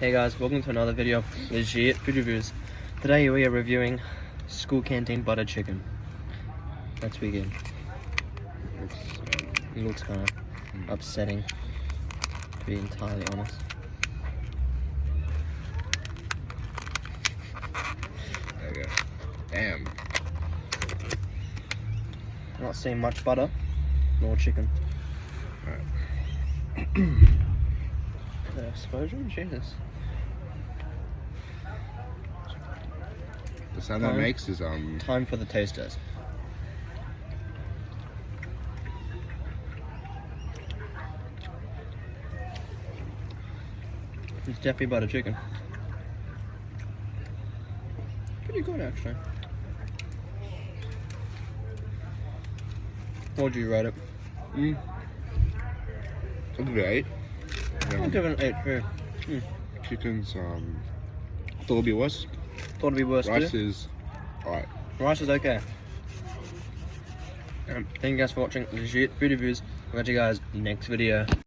Hey guys, welcome to another video of Legit Food Reviews. Today we are reviewing school canteen butter chicken. Let's begin. It looks kind of upsetting, to be entirely honest. There we go. Damn. I'm not seeing much butter, nor chicken. Alright. The exposure? Jesus. The sound that makes is Time for the taste test. It's definitely butter chicken. Pretty good actually. What would you rate it? I'll give it 8. I'll give it an 8 too. Chicken's I thought it'd be worse. Thought it'd be worse Rice too? is alright. Rice is okay. Thank you guys for watching Legit Food Reviews. I'll catch you guys next video.